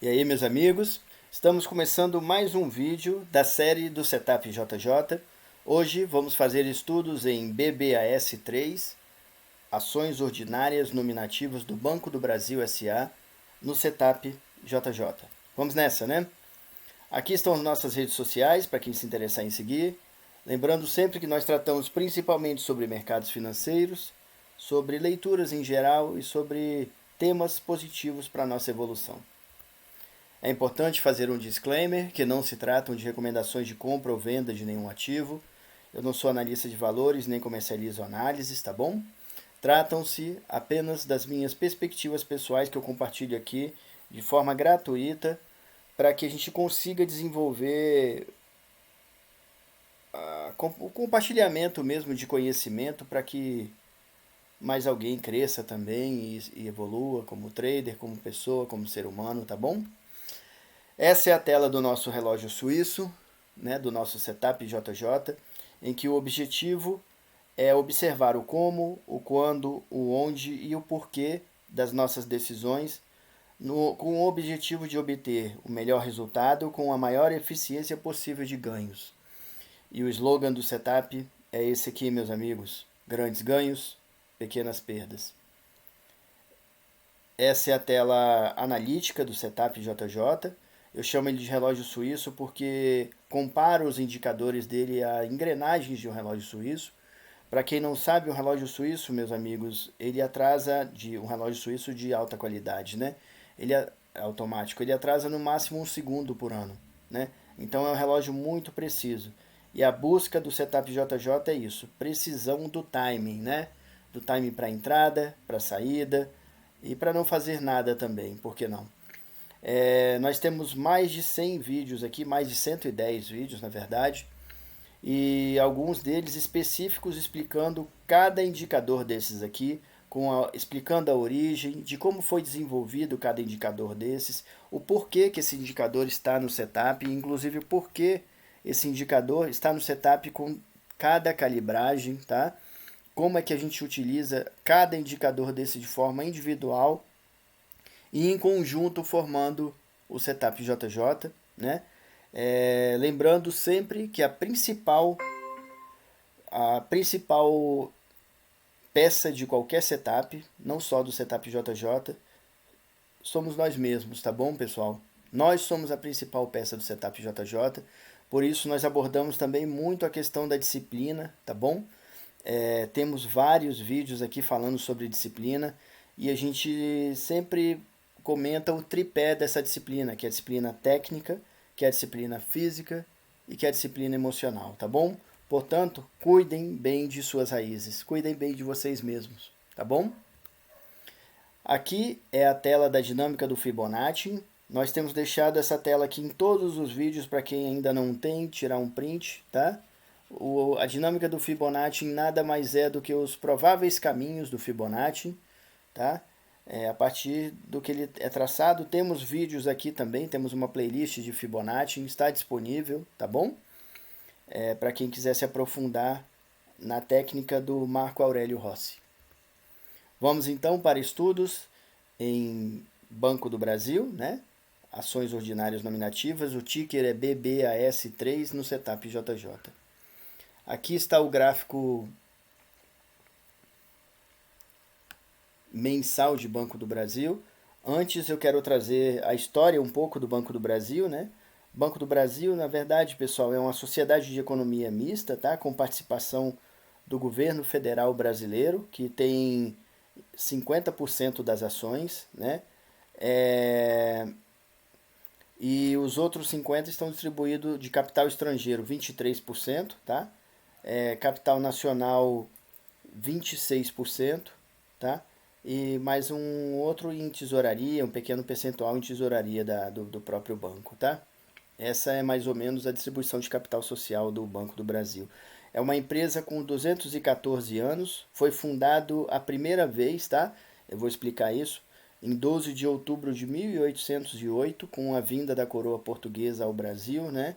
E aí, meus amigos, estamos começando mais um vídeo da série do Setup JJ. Hoje vamos fazer estudos em BBAS3, Ações Ordinárias Nominativas do Banco do Brasil S.A. no Setup JJ. Vamos nessa, né? Aqui estão as nossas redes sociais, para quem se interessar em seguir. Lembrando sempre que nós tratamos principalmente sobre mercados financeiros, sobre leituras em geral e sobre temas positivos para a nossa evolução. É importante fazer um disclaimer que não se tratam de recomendações de compra ou venda de nenhum ativo. Eu não sou analista de valores nem comercializo análises, tá bom? Tratam-se apenas das minhas perspectivas pessoais que eu compartilho aqui de forma gratuita para que a gente consiga desenvolver o compartilhamento mesmo de conhecimento para que mais alguém cresça também e evolua como trader, como pessoa, como ser humano, tá bom? Essa é a tela do nosso relógio suíço, né, do nosso setup JJ, em que o objetivo é observar o como, o quando, o onde e o porquê das nossas decisões, com o objetivo de obter o melhor resultado com a maior eficiência possível de ganhos. E o slogan do setup é esse aqui, meus amigos: grandes ganhos, pequenas perdas. Essa é a tela analítica do setup JJ. Eu chamo ele de relógio suíço porque comparo os indicadores dele a engrenagens de um relógio suíço. Para quem não sabe, o relógio suíço, meus amigos, ele atrasa de um relógio suíço de alta qualidade, né? Ele é automático, ele atrasa no máximo 1 segundo por ano, né? Então é um relógio muito preciso. E a busca do setup JJ é isso, precisão do timing, né? Do timing para entrada, para saída e para não fazer nada também, por que não? Nós temos mais de 100 vídeos aqui, mais de 110 vídeos na verdade, e alguns deles específicos explicando cada indicador desses aqui, explicando a origem, de como foi desenvolvido cada indicador desses, o porquê que esse indicador está no setup, inclusive o porquê esse indicador está no setup com cada calibragem, tá? Como é que a gente utiliza cada indicador desse de forma individual e em conjunto formando o setup JJ, né? Lembrando sempre que a principal peça de qualquer setup, não só do setup JJ, somos nós mesmos, tá bom, pessoal? Nós somos a principal peça do setup JJ, por isso nós abordamos também muito a questão da disciplina, tá bom? Temos vários vídeos aqui falando sobre disciplina e a gente sempre comenta o tripé dessa disciplina, que é a disciplina técnica, que é a disciplina física e que é a disciplina emocional, tá bom? Portanto, cuidem bem de suas raízes, cuidem bem de vocês mesmos, tá bom? Aqui é a tela da dinâmica do Fibonacci. Nós temos deixado essa tela aqui em todos os vídeos para quem ainda não tem, tirar um print, tá? A dinâmica do Fibonacci nada mais é do que os prováveis caminhos do Fibonacci, tá? A partir do que ele é traçado, temos vídeos aqui também, temos uma playlist de Fibonacci, está disponível, tá bom? Para quem quiser se aprofundar na técnica do Marco Aurélio Rossi. Vamos então para estudos em Banco do Brasil, né? Ações ordinárias nominativas, o ticker é BBAS3 no setup JJ. Aqui está o gráfico mensal de Banco do Brasil. Antes eu quero trazer a história um pouco do Banco do Brasil, né? Banco do Brasil, na verdade, pessoal, é uma sociedade de economia mista, tá? Com participação do governo federal brasileiro, que tem 50% das ações, né? E os outros 50% estão distribuídos de capital estrangeiro, 23%, tá? Capital nacional, 26%, tá? E mais um outro em tesouraria, um pequeno percentual em tesouraria do próprio banco, tá? Essa é mais ou menos a distribuição de capital social do Banco do Brasil. É uma empresa com 214 anos, foi fundado a primeira vez, tá? Eu vou explicar isso. Em 12 de outubro de 1808, com a vinda da coroa portuguesa ao Brasil, né?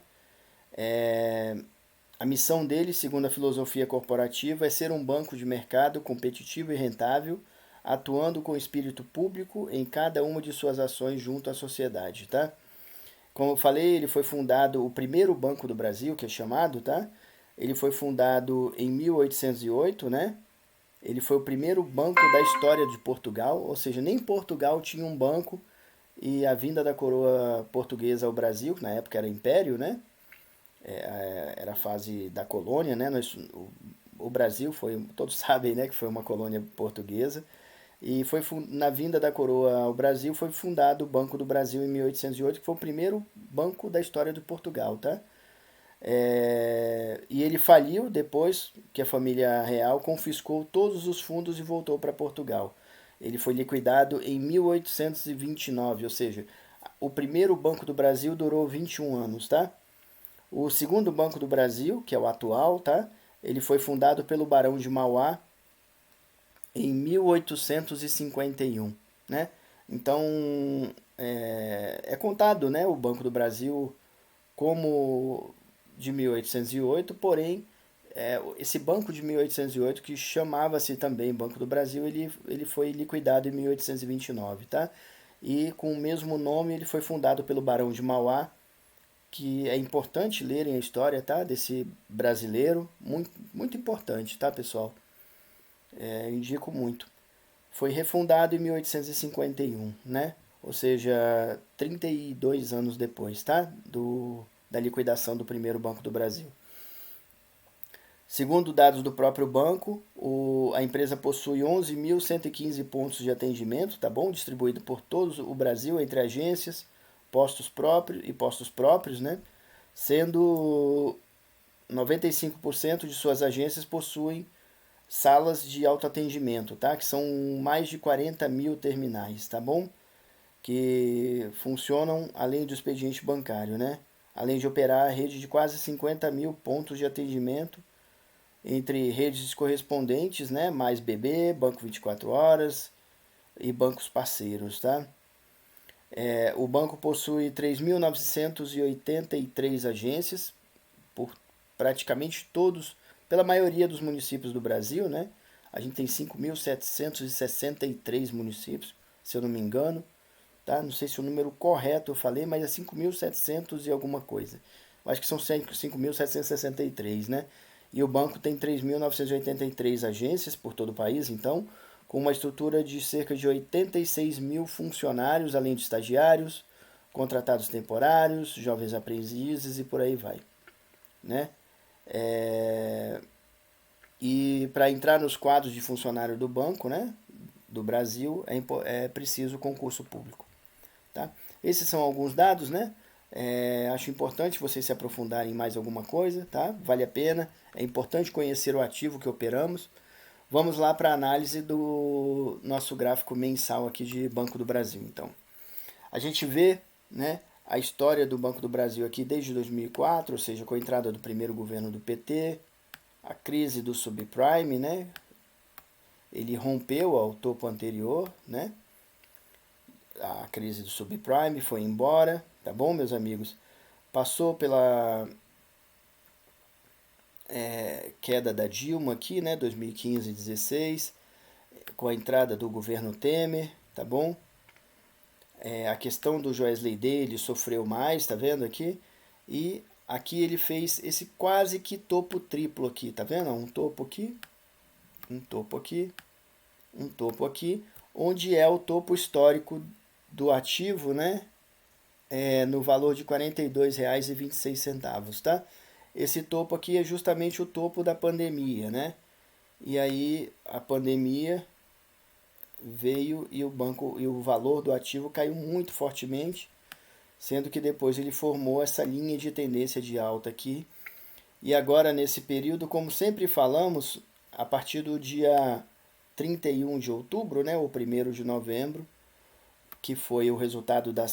A missão dele, segundo a filosofia corporativa, é ser um banco de mercado competitivo e rentável, atuando com espírito público em cada uma de suas ações junto à sociedade, tá? Como eu falei, ele foi fundado, o primeiro Banco do Brasil, que é chamado, tá? Ele foi fundado em 1808, né? Ele foi o primeiro banco da história de Portugal, ou seja, nem Portugal tinha um banco, e a vinda da coroa portuguesa ao Brasil, que na época era império, né? Era a fase da colônia, né? O Brasil foi, todos sabem, né, que foi uma colônia portuguesa. E foi na vinda da coroa ao Brasil foi fundado o Banco do Brasil em 1808, que foi o primeiro banco da história de Portugal, tá? E ele faliu depois que a família real confiscou todos os fundos e voltou para Portugal. Ele foi liquidado em 1829, ou seja, o primeiro Banco do Brasil durou 21 anos, tá? O segundo Banco do Brasil, que é o atual, tá? Ele foi fundado pelo Barão de Mauá em 1851, né? Então, é contado, né, o Banco do Brasil como de 1808, porém, esse Banco de 1808, que chamava-se também Banco do Brasil, ele foi liquidado em 1829, tá? E com o mesmo nome ele foi fundado pelo Barão de Mauá, que é importante lerem a história, tá? Desse brasileiro, muito, muito importante, tá, pessoal? Indico muito. Foi refundado em 1851, né? Ou seja, 32 anos depois, tá? Da liquidação do primeiro Banco do Brasil. Segundo dados do próprio banco, a empresa possui 11.115 pontos de atendimento, tá bom? Distribuído por todo o Brasil entre agências, postos próprios, né? Sendo 95% de suas agências possuem salas de autoatendimento, tá? Que são mais de 40 mil terminais, tá bom? Que funcionam além do expediente bancário, né? Além de operar a rede de quase 50 mil pontos de atendimento entre redes correspondentes, né? Mais BB, Banco 24 Horas e bancos parceiros, tá? O banco possui 3.983 agências por praticamente todos, pela maioria dos municípios do Brasil, né? A gente tem 5.763 municípios, se eu não me engano, tá? Não sei se o número correto eu falei, mas é 5.700 e alguma coisa. Eu acho que são 5.763, né? E o banco tem 3.983 agências por todo o país, então, com uma estrutura de cerca de 86 mil funcionários, além de estagiários, contratados temporários, jovens aprendizes e por aí vai, né? E para entrar nos quadros de funcionário do banco, né, do Brasil, é preciso concurso público. Tá? Esses são alguns dados, né? Acho importante vocês se aprofundarem em mais alguma coisa, tá? Vale a pena. É importante conhecer o ativo que operamos. Vamos lá para a análise do nosso gráfico mensal aqui de Banco do Brasil. Então, a gente vê, né, a história do Banco do Brasil aqui desde 2004, ou seja, com a entrada do primeiro governo do PT, a crise do subprime, né? Ele rompeu ao topo anterior, né? A crise do subprime foi embora, tá bom, meus amigos? Passou pela queda da Dilma aqui, né? 2015 e 2016, com a entrada do governo Temer, tá bom? A questão do Joesley Day, ele sofreu mais, tá vendo aqui? E aqui ele fez esse quase que topo triplo aqui, tá vendo? Um topo aqui, um topo aqui, um topo aqui, onde é o topo histórico do ativo, né? No valor de R$ 42,26, tá? Esse topo aqui é justamente o topo da pandemia, né? E aí a pandemia veio e o valor do ativo caiu muito fortemente, sendo que depois ele formou essa linha de tendência de alta aqui. E agora nesse período, como sempre falamos, a partir do dia 31 de outubro, né, ou 1º de novembro, que foi o resultado do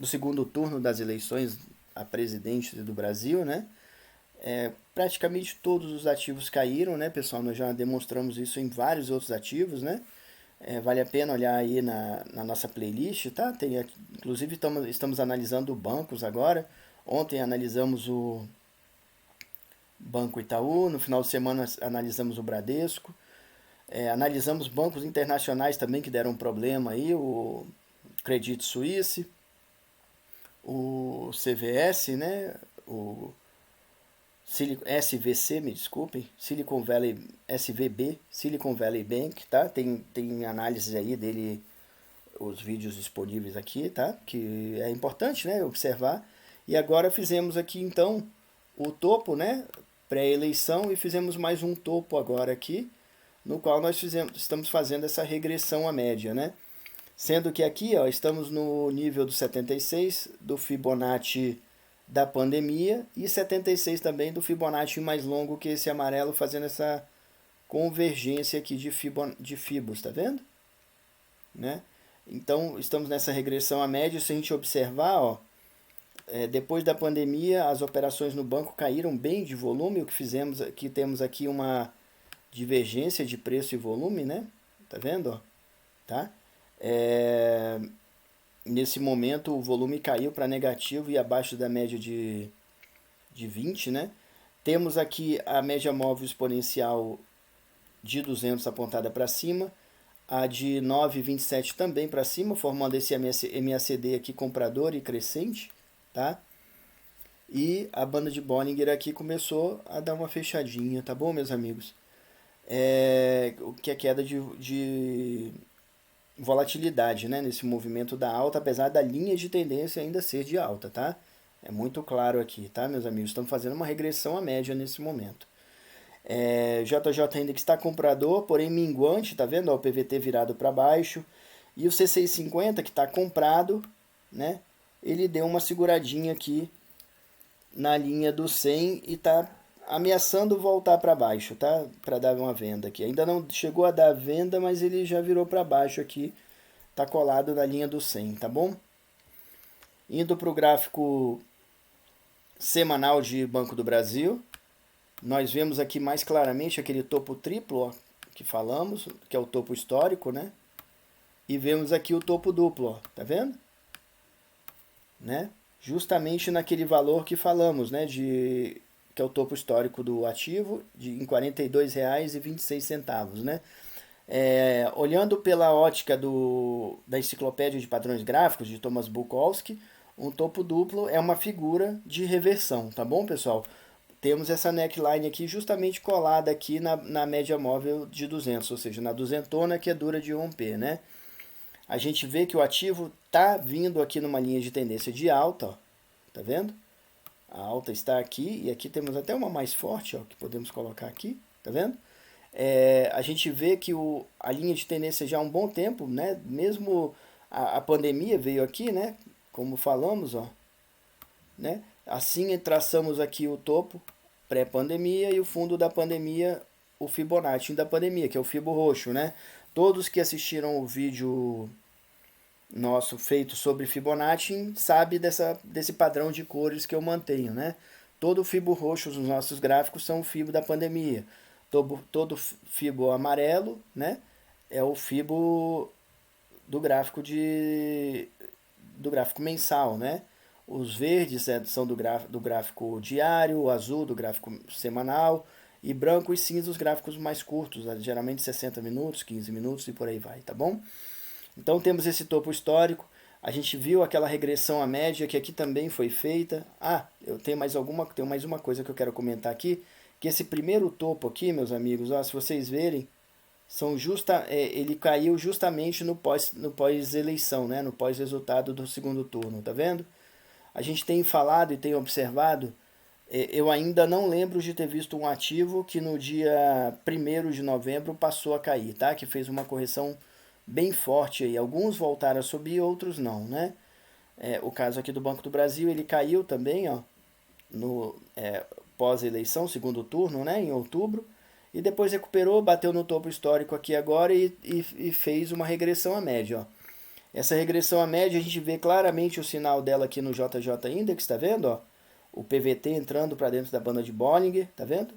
segundo turno das eleições a presidente do Brasil, né? Praticamente todos os ativos caíram, né, pessoal? Nós já demonstramos isso em vários outros ativos, né? Vale a pena olhar aí na nossa playlist, tá? Inclusive estamos analisando bancos agora. Ontem analisamos o Banco Itaú, no final de semana analisamos o Bradesco. Analisamos bancos internacionais também que deram problema aí, o Credit Suisse, o CVS, né? O SVC, me desculpem, Silicon Valley, SVB, Silicon Valley Bank, tá? Tem análise aí dele, os vídeos disponíveis aqui, tá? Que é importante, né? Observar. E agora fizemos aqui então o topo, né? Pré-eleição e fizemos mais um topo agora aqui, no qual estamos fazendo essa regressão à média, né? Sendo que aqui, ó, estamos no nível do 76 do Fibonacci da pandemia e 76 também do Fibonacci mais longo que esse amarelo, fazendo essa convergência aqui de Fibos, tá vendo? Né? Então, estamos nessa regressão à média. Se a gente observar, ó, depois da pandemia, as operações no banco caíram bem de volume. O que fizemos aqui, temos aqui uma divergência de preço e volume, né? Tá vendo? Ó? Tá? Nesse momento, o volume caiu para negativo e abaixo da média de 20, né? Temos aqui a média móvel exponencial de 200 apontada para cima, a de 9,27 também para cima, formando esse MACD aqui comprador e crescente, tá? E a banda de Bollinger aqui começou a dar uma fechadinha, tá bom, meus amigos? O que é queda de volatilidade, né, nesse movimento da alta, apesar da linha de tendência ainda ser de alta, tá? É muito claro aqui, tá, meus amigos? Estamos fazendo uma regressão à média nesse momento. JJ Index está comprador, porém minguante, tá vendo? Ó, o PVT virado para baixo. E o C650 que está comprado, né? Ele deu uma seguradinha aqui na linha do 100 e está ameaçando voltar para baixo, tá? Para dar uma venda aqui. Ainda não chegou a dar venda, mas ele já virou para baixo aqui. Tá colado na linha do 100, tá bom? Indo para o gráfico semanal de Banco do Brasil, nós vemos aqui mais claramente aquele topo triplo, ó, que falamos, que é o topo histórico, né? E vemos aqui o topo duplo, ó, tá vendo? Né? Justamente naquele valor que falamos, né? Que é o topo histórico do ativo, em R$ 42,26, né? Olhando pela ótica da Enciclopédia de Padrões Gráficos, de Thomas Bukowski, um topo duplo é uma figura de reversão, tá bom, pessoal? Temos essa neckline aqui justamente colada aqui na média móvel de 200, ou seja, na duzentona que é dura de romper, né? A gente vê que o ativo tá vindo aqui numa linha de tendência de alta, ó, tá vendo? A alta está aqui e aqui temos até uma mais forte, ó, que podemos colocar aqui, tá vendo? A gente vê que a linha de tendência já há um bom tempo, né? Mesmo a pandemia veio aqui, né? Como falamos, ó, né? Assim traçamos aqui o topo pré-pandemia e o fundo da pandemia, o Fibonacci da pandemia, que é o Fibo roxo, né? Todos que assistiram o vídeo nosso feito sobre Fibonacci sabe desse padrão de cores que eu mantenho, né? Todo o Fibo roxo dos nossos gráficos são o Fibo da pandemia. Todo Fibo amarelo, né? É o Fibo do gráfico do gráfico mensal, né? Os verdes são do gráfico diário, o azul do gráfico semanal e branco e cinza os gráficos mais curtos, geralmente 60 minutos, 15 minutos e por aí vai, tá bom? Então temos esse topo histórico, a gente viu aquela regressão à média que aqui também foi feita. Eu tenho mais uma coisa que eu quero comentar aqui, que esse primeiro topo aqui, meus amigos, ó, se vocês verem, ele caiu justamente no pós-eleição, né? No pós-resultado do segundo turno, tá vendo? A gente tem falado e tem observado, eu ainda não lembro de ter visto um ativo que no dia 1º de novembro passou a cair, tá? Que fez uma correção bem forte aí. Alguns voltaram a subir, outros não, né? O caso aqui do Banco do Brasil, ele caiu também, ó, no pós-eleição, segundo turno, né? Em outubro. E depois recuperou, bateu no topo histórico aqui agora e fez uma regressão à média, ó. Essa regressão à média, a gente vê claramente o sinal dela aqui no JJ Index, tá vendo? Ó? O PVT entrando para dentro da banda de Bollinger, tá vendo?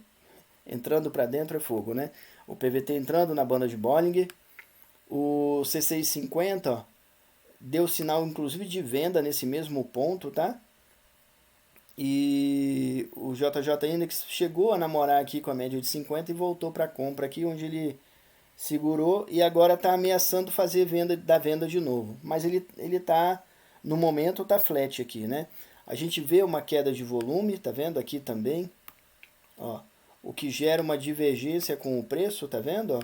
Entrando para dentro é fogo, né? O PVT entrando na banda de Bollinger. O C650, ó, deu sinal inclusive de venda nesse mesmo ponto, tá? E o JJ Index chegou a namorar aqui com a média de 50 e voltou para compra aqui, onde ele segurou e agora está ameaçando fazer da venda de novo. Mas ele tá, no momento, tá flat aqui, né? A gente vê uma queda de volume, tá vendo aqui também? Ó, o que gera uma divergência com o preço, tá vendo? Ó?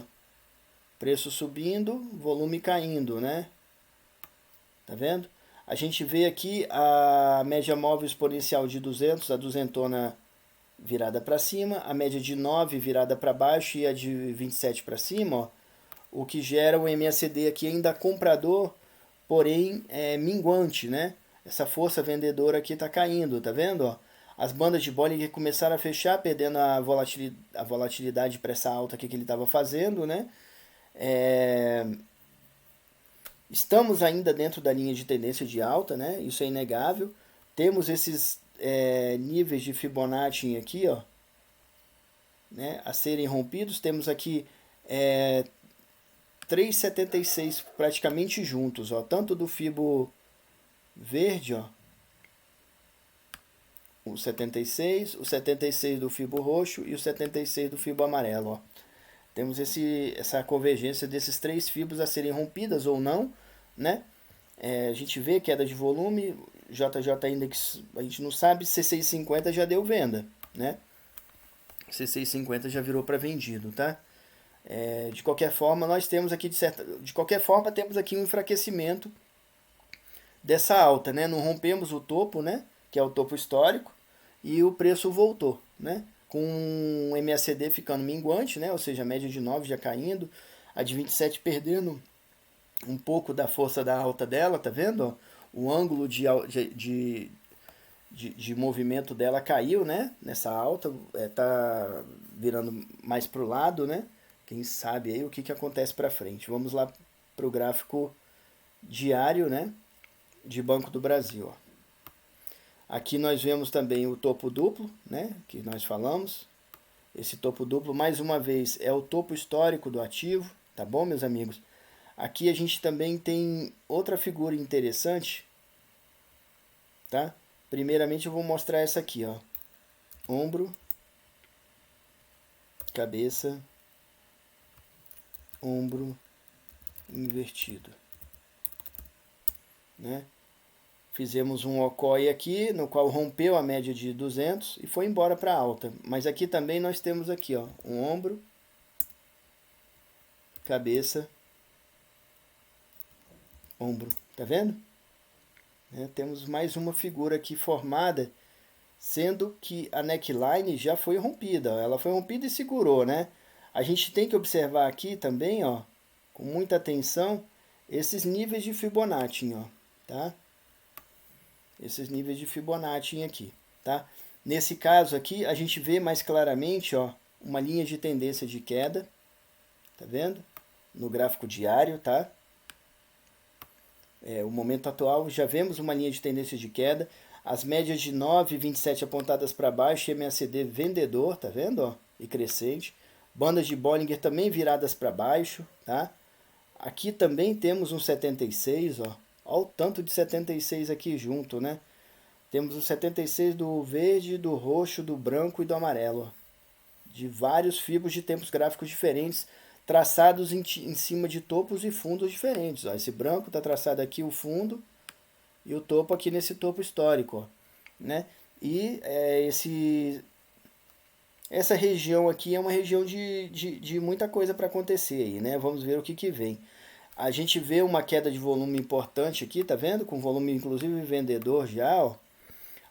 Preço subindo, volume caindo, né? Tá vendo? A gente vê aqui a média móvel exponencial de 200, a duzentona virada para cima, a média de 9 virada para baixo e a de 27 para cima, ó, o que gera o MACD aqui ainda comprador, porém minguante, né? Essa força vendedora aqui está caindo, tá vendo? Ó? As bandas de Bollinger começaram a fechar, perdendo a volatilidade para essa alta aqui que ele estava fazendo, né? Estamos ainda dentro da linha de tendência de alta, né? Isso é inegável. Temos esses níveis de Fibonacci aqui, ó, né, a serem rompidos. Temos aqui 3,76 praticamente juntos, ó, tanto do Fibo verde, ó, o 76 do Fibo roxo e o 76 do Fibo amarelo, ó. Temos essa convergência desses três fibos a serem rompidas ou não, né? A gente vê queda de volume, JJ Index, a gente não sabe, C650 já deu venda, né? C650 já virou para vendido, tá? De qualquer forma, nós temos aqui, de qualquer forma, temos aqui um enfraquecimento dessa alta, né? Não rompemos o topo, né? Que é o topo histórico, e o preço voltou, né? Com o MACD ficando minguante, né? Ou seja, a média de 9 já caindo, a de 27 perdendo um pouco da força da alta dela, tá vendo? Ó? O ângulo de movimento dela caiu, né? Nessa alta, tá virando mais pro lado, né? Quem sabe aí o que acontece para frente. Vamos lá pro gráfico diário, né? De Banco do Brasil, ó. Aqui nós vemos também o topo duplo, né, que nós falamos. Esse topo duplo, mais uma vez, é o topo histórico do ativo, tá bom, meus amigos? Aqui a gente também tem outra figura interessante, tá? Primeiramente eu vou mostrar essa aqui, ó. Ombro, cabeça, ombro invertido, né? Fizemos um OCOI aqui, no qual rompeu a média de 200 e foi embora para alta. Mas aqui também nós temos aqui, ó, um ombro, cabeça, ombro. Tá vendo? Temos mais uma figura aqui formada, sendo que a neckline já foi rompida. Ela foi rompida e segurou, né? A gente tem que observar aqui também, ó, com muita atenção, esses níveis de Fibonacci, ó, tá? Esses níveis de Fibonacci aqui, tá? Nesse caso aqui, a gente vê mais claramente, ó, uma linha de tendência de queda, tá vendo? No gráfico diário, tá? O momento atual, já vemos uma linha de tendência de queda, as médias de 9 e 27 apontadas para baixo, MACD vendedor, tá vendo, ó? E crescente. Bandas de Bollinger também viradas para baixo, tá? Aqui também temos um 76, ó. Olha o tanto de 76 aqui junto, né? Temos o 76 do verde, do roxo, do branco e do amarelo. Ó. De vários fibos de tempos gráficos diferentes, traçados em cima de topos e fundos diferentes. Ó. Esse branco está traçado aqui o fundo e o topo aqui nesse topo histórico. Ó. Né? E essa região aqui é uma região de muita coisa para acontecer aí, né? Vamos ver o que vem. A gente vê uma queda de volume importante aqui, tá vendo? Com volume inclusive vendedor já, ó.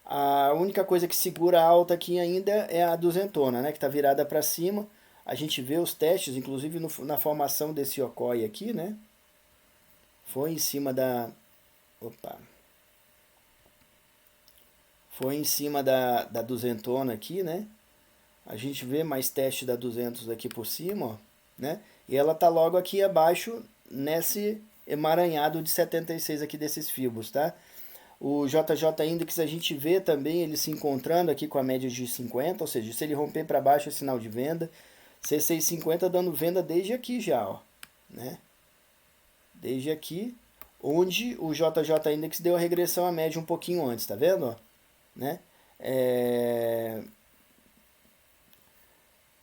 A única coisa que segura a alta aqui ainda é a duzentona, né? Que tá virada para cima. A gente vê os testes, inclusive na formação desse OCOI aqui, né? Foi em cima da... Opa! Foi em cima da duzentona aqui, né? A gente vê mais teste da 200 aqui por cima, ó, né? E ela tá logo aqui abaixo nesse emaranhado de 76 aqui desses fibos, tá? O JJ Index a gente vê também ele se encontrando aqui com a média de 50, ou seja, se ele romper para baixo é sinal de venda. C650 dando venda desde aqui já, ó, né? Desde aqui, onde o JJ Index deu a regressão à média um pouquinho antes, tá vendo? Ó, né?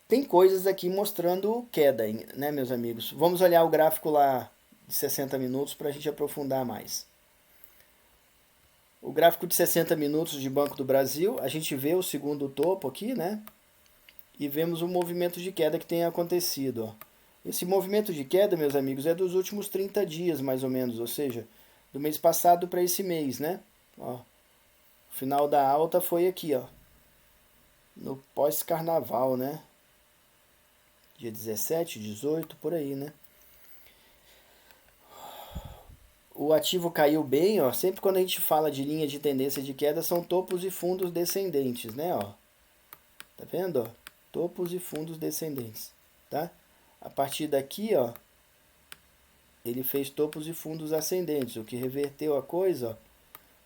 tem coisas aqui mostrando queda, né, meus amigos? Vamos olhar o gráfico lá de 60 minutos para a gente aprofundar mais. O gráfico de 60 minutos de Banco do Brasil, a gente vê o segundo topo aqui, né? E vemos o movimento de queda que tem acontecido, ó. Esse movimento de queda, meus amigos, é dos últimos 30 dias, mais ou menos, ou seja, do mês passado para esse mês, né? Ó, o final da alta foi aqui, ó, no pós-carnaval, né? Dia 17, 18, por aí, né? O ativo caiu bem, ó. Sempre quando a gente fala de linha de tendência de queda, são topos e fundos descendentes, né, ó. Tá vendo, ó? Topos e fundos descendentes, tá? A partir daqui, ó, ele fez topos e fundos ascendentes, o que reverteu a coisa, ó.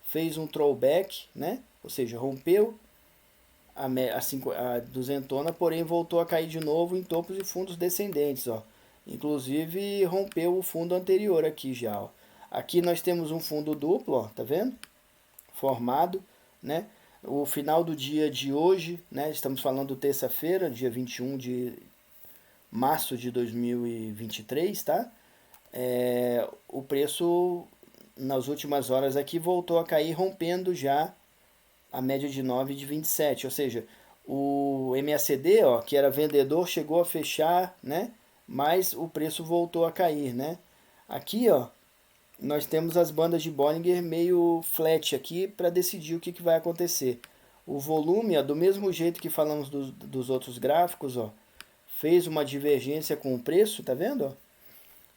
Fez um throwback, né? Ou seja, rompeu a duzentona, porém voltou a cair de novo em topos e fundos descendentes, ó. Inclusive rompeu o fundo anterior aqui já, ó. Aqui nós temos um fundo duplo, ó, tá vendo? Formado, né? O final do dia de hoje, né? Estamos falando terça-feira, dia 21 de março de 2023, tá? O preço nas últimas horas aqui voltou a cair, rompendo já a média de 9 de 27, ou seja, o MACD, ó, que era vendedor, chegou a fechar, né? Mas o preço voltou a cair, né? Aqui, ó, nós temos as bandas de Bollinger meio flat aqui para decidir o que vai acontecer. O volume, ó, do mesmo jeito que falamos dos outros gráficos, ó, fez uma divergência com o preço, tá vendo? Ó?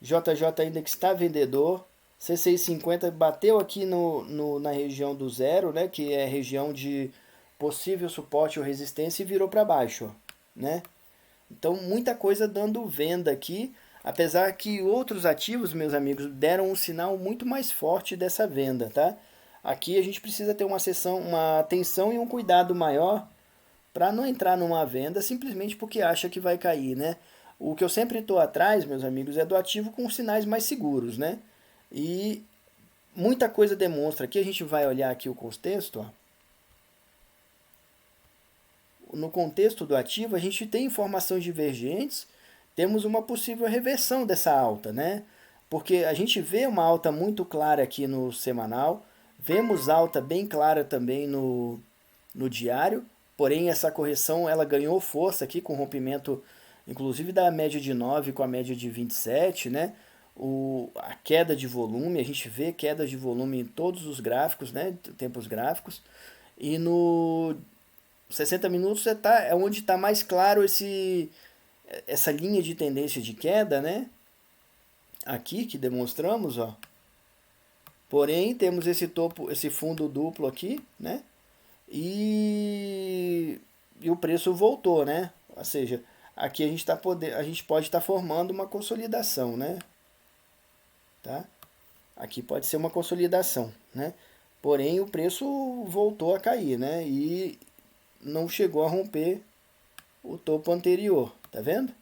JJ Index está vendedor, C650 bateu aqui na região do zero, né, que é a região de possível suporte ou resistência, e virou para baixo, ó, né? Então, muita coisa dando venda aqui, apesar que outros ativos, meus amigos, deram um sinal muito mais forte dessa venda, tá? Aqui a gente precisa ter uma atenção e um cuidado maior para não entrar numa venda simplesmente porque acha que vai cair, né? O que eu sempre estou atrás, meus amigos, é do ativo com sinais mais seguros, né? E muita coisa demonstra, aqui a gente vai olhar aqui o contexto, ó. No contexto do ativo, a gente tem informações divergentes, temos uma possível reversão dessa alta, né? Porque a gente vê uma alta muito clara aqui no semanal, vemos alta bem clara também no diário, porém essa correção ela ganhou força aqui com o rompimento, inclusive da média de 9 com a média de 27, né? A queda de volume, a gente vê queda de volume em todos os gráficos, né? Tempos gráficos. E no 60 minutos é onde está mais claro essa linha de tendência de queda, né? Aqui que demonstramos, ó. Porém, temos esse topo, esse fundo duplo aqui, né? E o preço voltou, né? Ou seja, aqui a gente pode estar formando uma consolidação, né? Tá? Aqui pode ser uma consolidação, né? Porém, o preço voltou a cair, né? E não chegou a romper o topo anterior, tá vendo?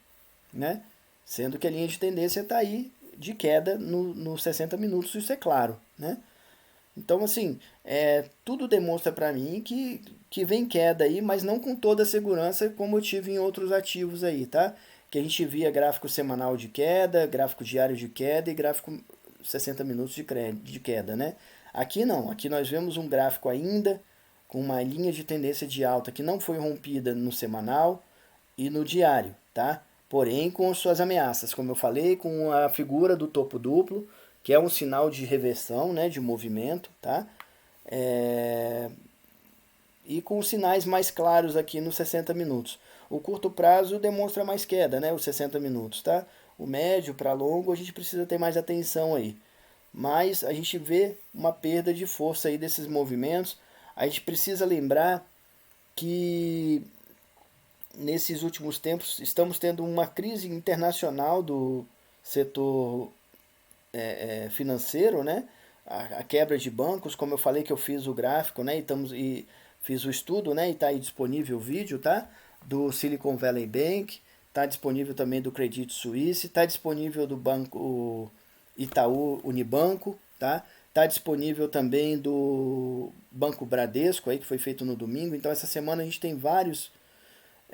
Né? Sendo que a linha de tendência está aí de queda nos 60 minutos, isso é claro, né? Então, assim, tudo demonstra para mim que vem queda aí, mas não com toda a segurança como eu tive em outros ativos aí, tá? Que a gente via gráfico semanal de queda, gráfico diário de queda e gráfico 60 minutos de queda, né? Aqui não, aqui nós vemos um gráfico ainda com uma linha de tendência de alta que não foi rompida no semanal e no diário, tá? Porém com suas ameaças, como eu falei, com a figura do topo duplo, que é um sinal de reversão, né, de movimento, tá? E com sinais mais claros aqui nos 60 minutos. O curto prazo demonstra mais queda, né, os 60 minutos, tá? O médio para longo a gente precisa ter mais atenção aí. Mas a gente vê uma perda de força aí desses movimentos. A gente precisa lembrar que nesses últimos tempos estamos tendo uma crise internacional do setor financeiro, né? A quebra de bancos, como eu falei que eu fiz o gráfico, né? E fiz o estudo, né? E está aí disponível o vídeo, tá? Do Silicon Valley Bank, está disponível também do Credit Suisse, está disponível do banco Itaú Unibanco, tá? Está disponível também do Banco Bradesco, aí, que foi feito no domingo. Então, essa semana a gente tem vários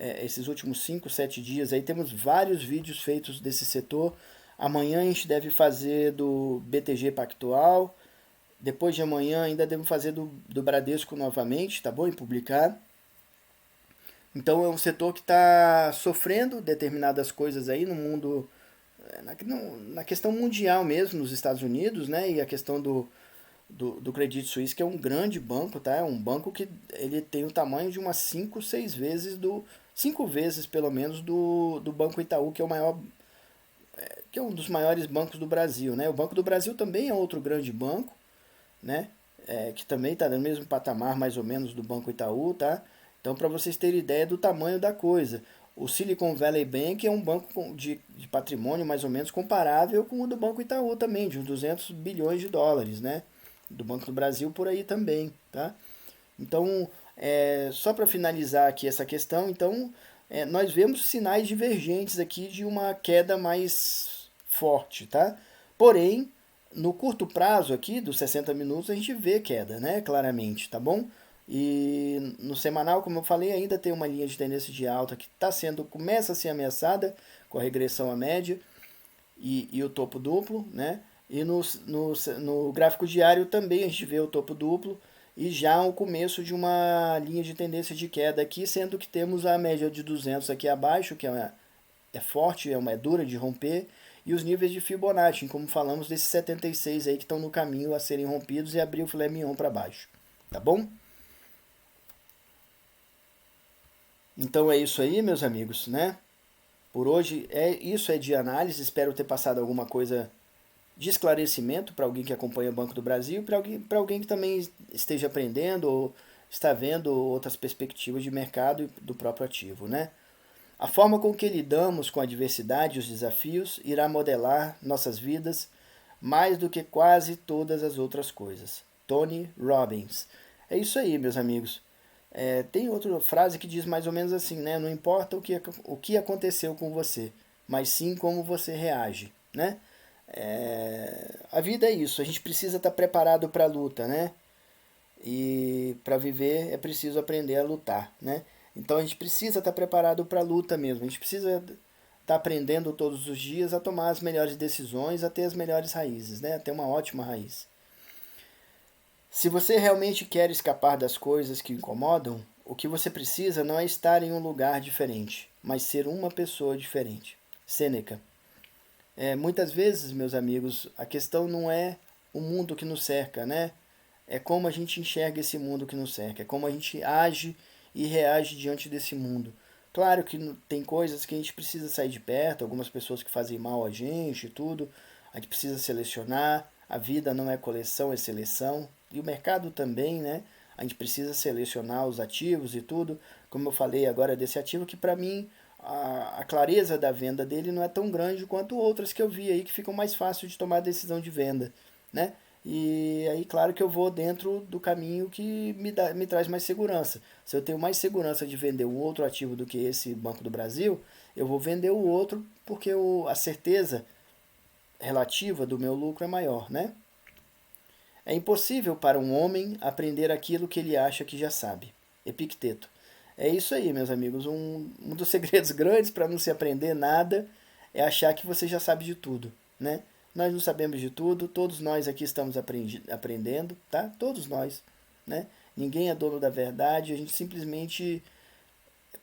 esses últimos 5, 7 dias aí, temos vários vídeos feitos desse setor. Amanhã a gente deve fazer do BTG Pactual. Depois de amanhã ainda devo fazer do Bradesco novamente, tá bom? E publicar. Então é um setor que está sofrendo determinadas coisas aí no mundo, na questão mundial mesmo, nos Estados Unidos, né? E a questão do Credit Suisse, que é um grande banco, tá? É um banco que ele tem o tamanho de umas 5, 6 vezes 5 vezes pelo menos do Banco Itaú, que é o maior, que é um dos maiores bancos do Brasil, né? O Banco do Brasil também é outro grande banco, né? Que também está no mesmo patamar mais ou menos do Banco Itaú, tá? Então, para vocês terem ideia do tamanho da coisa, o Silicon Valley Bank é um banco de patrimônio mais ou menos comparável com o do Banco Itaú também, de uns 200 bilhões de dólares, né? Do Banco do Brasil por aí também, tá? Então, só para finalizar aqui essa questão, então, nós vemos sinais divergentes aqui de uma queda mais forte, tá? Porém, no curto prazo aqui, dos 60 minutos, a gente vê queda, né? Claramente, tá bom? E no semanal, como eu falei, ainda tem uma linha de tendência de alta que começa a ser ameaçada com a regressão à média e o topo duplo, né? E no gráfico diário também a gente vê o topo duplo e já o começo de uma linha de tendência de queda aqui, sendo que temos a média de 200 aqui abaixo, que é forte, é dura de romper, e os níveis de Fibonacci, como falamos desses 76 aí que estão no caminho a serem rompidos e abrir o filé mignon para baixo, tá bom? Então é isso aí, meus amigos, né? Por hoje isso é de análise, espero ter passado alguma coisa de esclarecimento para alguém que acompanha o Banco do Brasil, para alguém que também esteja aprendendo ou está vendo outras perspectivas de mercado e do próprio ativo, né? A forma com que lidamos com a diversidade e os desafios irá modelar nossas vidas mais do que quase todas as outras coisas. Tony Robbins. É isso aí, meus amigos. Tem outra frase que diz mais ou menos assim, né? Não importa o que aconteceu com você, mas sim como você reage, né? A vida é isso, a gente precisa estar preparado para a luta, né? E para viver é preciso aprender a lutar, né? Então a gente precisa estar preparado para a luta mesmo. A gente precisa estar aprendendo todos os dias a tomar as melhores decisões, a ter as melhores raízes, né? A ter uma ótima raiz. Se você realmente quer escapar das coisas que incomodam, o que você precisa não é estar em um lugar diferente, mas ser uma pessoa diferente. Sêneca. Muitas vezes, meus amigos, a questão não é o mundo que nos cerca, né? É como a gente enxerga esse mundo que nos cerca, é como a gente age e reage diante desse mundo. Claro que tem coisas que a gente precisa sair de perto, algumas pessoas que fazem mal a gente e tudo, a gente precisa selecionar. A vida não é coleção, é seleção. E o mercado também, né? A gente precisa selecionar os ativos e tudo. Como eu falei agora desse ativo, que para mim a clareza da venda dele não é tão grande quanto outras que eu vi aí que ficam mais fácil de tomar a decisão de venda, né? E aí, claro que eu vou dentro do caminho que me traz mais segurança. Se eu tenho mais segurança de vender um outro ativo do que esse Banco do Brasil, eu vou vender o outro porque a certeza relativa do meu lucro é maior, né? É impossível para um homem aprender aquilo que ele acha que já sabe. Epicteto. É isso aí, meus amigos. Um dos segredos grandes para não se aprender nada é achar que você já sabe de tudo, né? Nós não sabemos de tudo, todos nós aqui estamos aprendendo, tá? Todos nós, né? Ninguém é dono da verdade, a gente simplesmente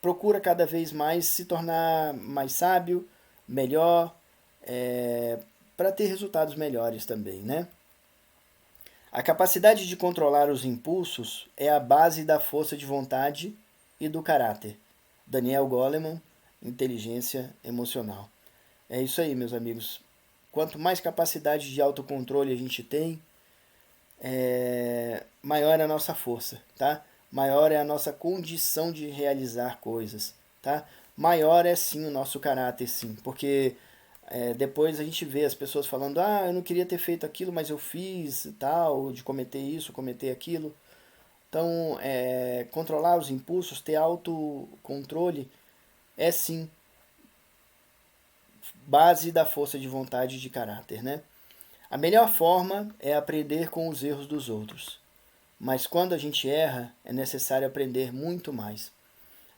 procura cada vez mais se tornar mais sábio, melhor, para ter resultados melhores também, né? A capacidade de controlar os impulsos é a base da força de vontade e do caráter. Daniel Goleman, Inteligência Emocional. É isso aí, meus amigos. Quanto mais capacidade de autocontrole a gente tem, maior é a nossa força, tá? Maior é a nossa condição de realizar coisas, tá? Maior é sim o nosso caráter, sim, porque depois a gente vê as pessoas falando, eu não queria ter feito aquilo, mas eu fiz e tal, de cometer isso, cometer aquilo. Então, controlar os impulsos, ter autocontrole, é sim base da força de vontade e de caráter, né? A melhor forma é aprender com os erros dos outros. Mas quando a gente erra, é necessário aprender muito mais.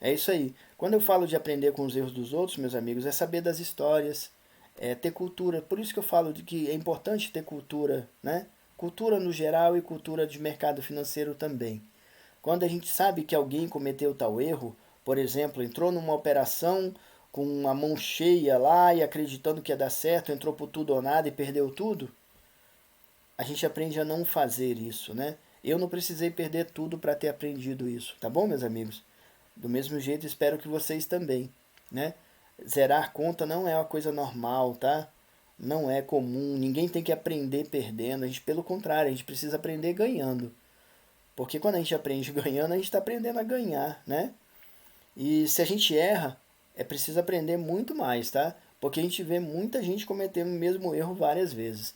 É isso aí. Quando eu falo de aprender com os erros dos outros, meus amigos, é saber das histórias, é ter cultura. Por isso que eu falo de que é importante ter cultura, né? Cultura no geral e cultura de mercado financeiro também. Quando a gente sabe que alguém cometeu tal erro, por exemplo, entrou numa operação com uma mão cheia lá e acreditando que ia dar certo, entrou por tudo ou nada e perdeu tudo, a gente aprende a não fazer isso, né? Eu não precisei perder tudo para ter aprendido isso, tá bom, meus amigos? Do mesmo jeito, espero que vocês também, né? Zerar conta não é uma coisa normal, tá? Não é comum, ninguém tem que aprender perdendo, a gente, pelo contrário, a gente precisa aprender ganhando. Porque quando a gente aprende ganhando, a gente está aprendendo a ganhar, né? E se a gente erra, é preciso aprender muito mais, tá? Porque a gente vê muita gente cometendo o mesmo erro várias vezes.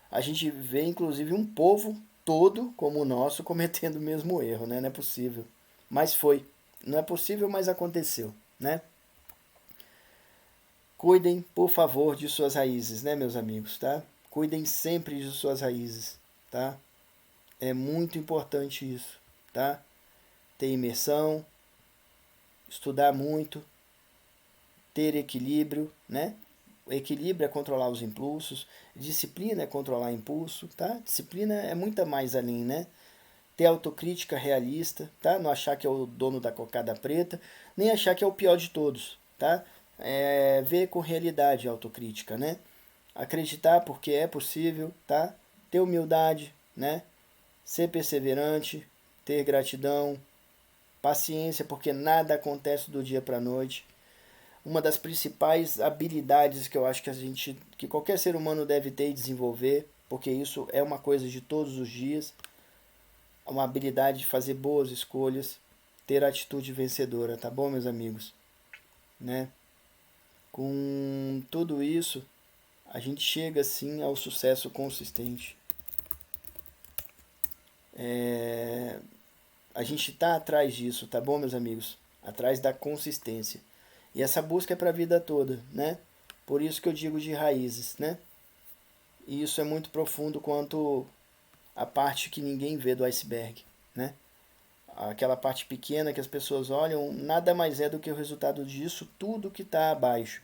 A gente vê, inclusive, um povo todo como o nosso cometendo o mesmo erro, né? Não é possível. Mas foi. Não é possível, mas aconteceu, né? Cuidem, por favor, de suas raízes, né, meus amigos, tá? Cuidem sempre de suas raízes, tá? É muito importante isso, tá? Ter imersão, estudar muito, ter equilíbrio, né? O equilíbrio é controlar os impulsos, disciplina é controlar impulso, tá? Disciplina é muito mais além, né? Ter autocrítica realista, tá? Não achar que é o dono da cocada preta, nem achar que é o pior de todos, tá? Ver com realidade a autocrítica, né? Acreditar porque é possível, tá? Ter humildade, né? Ser perseverante, ter gratidão, paciência, porque nada acontece do dia para a noite. Uma das principais habilidades que eu acho que que qualquer ser humano deve ter e desenvolver, porque isso é uma coisa de todos os dias, uma habilidade de fazer boas escolhas, ter atitude vencedora, tá bom, meus amigos? Né? Com tudo isso, a gente chega assim ao sucesso consistente. A gente está atrás disso, tá bom, meus amigos? Atrás da consistência. E essa busca é para a vida toda, né? Por isso que eu digo de raízes, né? E isso é muito profundo quanto a parte que ninguém vê do iceberg, né? Aquela parte pequena que as pessoas olham, nada mais é do que o resultado disso tudo que está abaixo.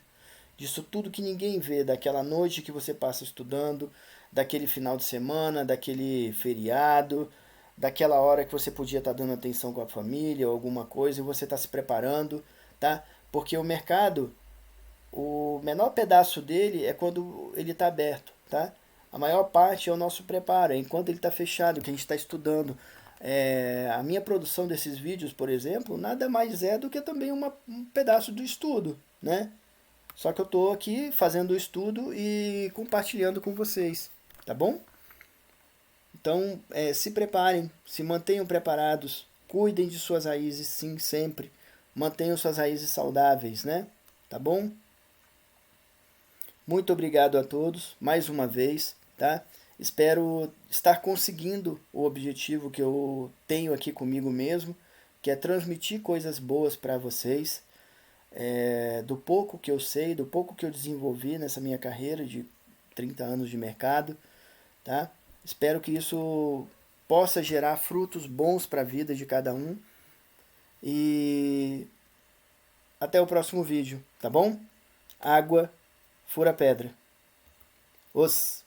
Disso tudo que ninguém vê, daquela noite que você passa estudando, daquele final de semana, daquele feriado, daquela hora que você podia estar dando atenção com a família ou alguma coisa e você está se preparando, tá? Porque o mercado, o menor pedaço dele é quando ele está aberto, tá? A maior parte é o nosso preparo, é enquanto ele está fechado, que a gente está estudando. A minha produção desses vídeos, por exemplo, nada mais é do que também um pedaço do estudo, né? Só que eu estou aqui fazendo o estudo e compartilhando com vocês, tá bom? Então, se preparem, se mantenham preparados, cuidem de suas raízes, sim, sempre. Mantenham suas raízes saudáveis, né? Tá bom? Muito obrigado a todos, mais uma vez, tá? Espero estar conseguindo o objetivo que eu tenho aqui comigo mesmo, que é transmitir coisas boas para vocês, do pouco que eu sei, do pouco que eu desenvolvi nessa minha carreira de 30 anos de mercado, tá? Espero que isso possa gerar frutos bons para a vida de cada um e até o próximo vídeo, tá bom? Água, fura pedra. Os